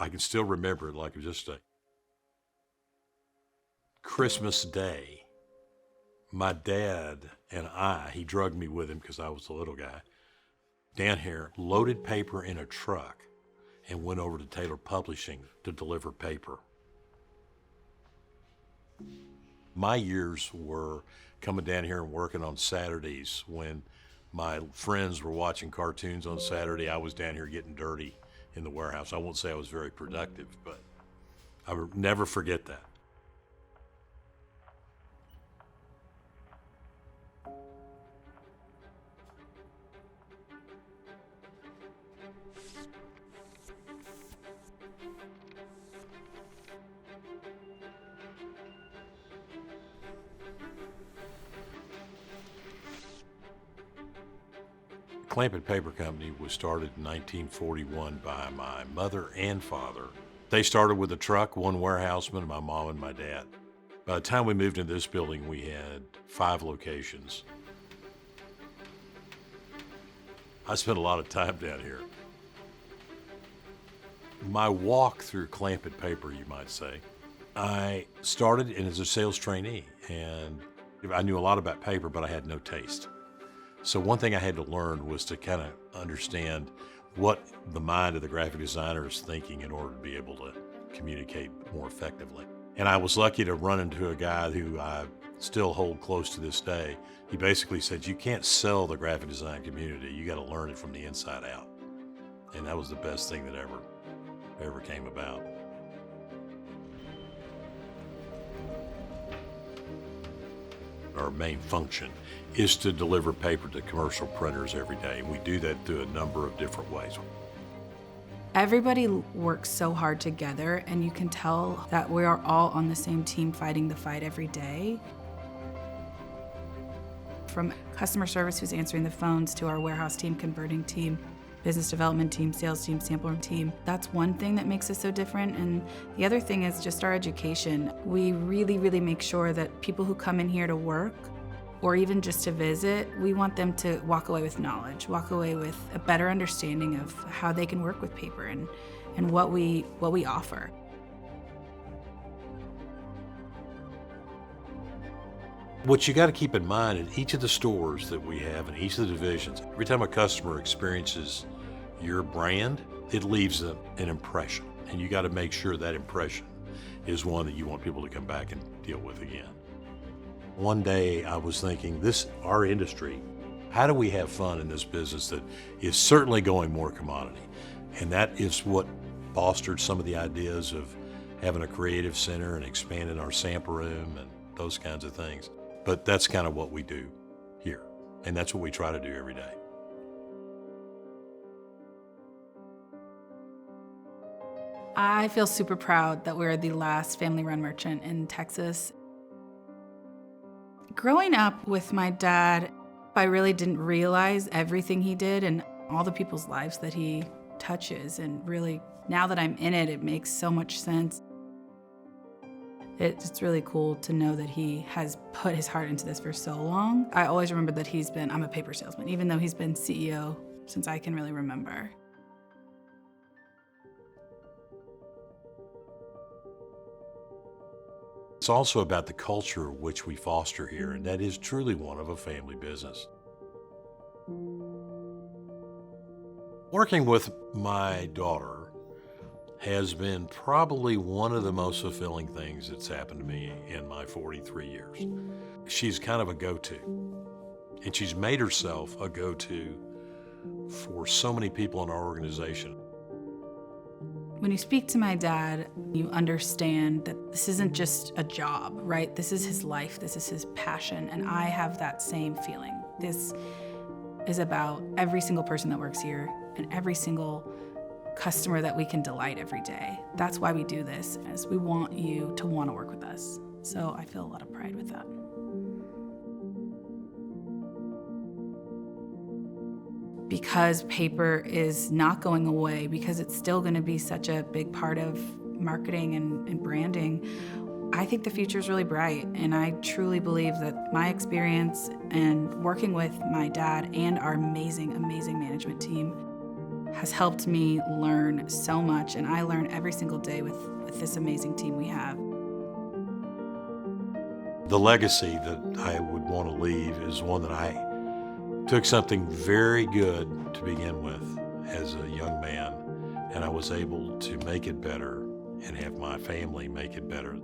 I can still remember it like it was just a Christmas Day. My dad and he drugged me with him because I was a little guy, down here, loaded paper in a truck and went over to Taylor Publishing to deliver paper. My years were coming down here and working on Saturdays. When my friends were watching cartoons on Saturday, I was down here getting dirty in the warehouse. I won't say I was very productive, but I will never forget that. Clampitt Paper Company was started in 1941 by my mother and father. They started with a truck, one warehouseman, my mom and my dad. By the time we moved into this building, we had 5 locations. I spent a lot of time down here. My walk through Clampitt Paper, you might say, I started in as a sales trainee, and I knew a lot about paper, but I had no taste. So one thing I had to learn was to kind of understand what the mind of the graphic designer is thinking in order to be able to communicate more effectively. And I was lucky to run into a guy who I still hold close to this day. He basically said, you can't sell the graphic design community, you got to learn it from the inside out. And that was the best thing that ever came about. Our main function is to deliver paper to commercial printers every day, and we do that through a number of different ways. Everybody works so hard together, and you can tell that we are all on the same team fighting the fight every day. From customer service who's answering the phones to our warehouse team, converting team, business development team, sales team, sampler team. That's one thing that makes us so different. And the other thing is just our education. We really, really make sure that people who come in here to work or even just to visit, we want them to walk away with knowledge, walk away with a better understanding of how they can work with paper and what we offer. What you got to keep in mind in each of the stores that we have in each of the divisions, every time a customer experiences your brand, it leaves an impression. And you got to make sure that impression is one that you want people to come back and deal with again. One day I was thinking, our industry, how do we have fun in this business that is certainly going more commodity? And that is what fostered some of the ideas of having a creative center and expanding our sample room and those kinds of things. But that's kind of what we do here, and that's what we try to do every day. I feel super proud that we're the last family-run merchant in Texas. Growing up with my dad, I really didn't realize everything he did and all the people's lives that he touches, and really, now that I'm in it, it makes so much sense. It's really cool to know that he has put his heart into this for so long. I always remember that I'm a paper salesman, even though he's been CEO since I can really remember. It's also about the culture which we foster here, and that is truly one of a family business. Working with my daughter has been probably one of the most fulfilling things that's happened to me in my 43 years. She's kind of a go-to, and she's made herself a go-to for so many people in our organization. When you speak to my dad, you understand that this isn't just a job, right? This is his life, this is his passion, and I have that same feeling. This is about every single person that works here and every single customer that we can delight every day. That's why we do this, is we want you to want to work with us. So I feel a lot of pride with that. Because paper is not going away, because it's still going to be such a big part of marketing and branding, I think the future is really bright. And I truly believe that my experience and working with my dad and our amazing, amazing management team has helped me learn so much, and I learn every single day with this amazing team we have. The legacy that I would want to leave is one that I took something very good to begin with as a young man, and I was able to make it better and have my family make it better.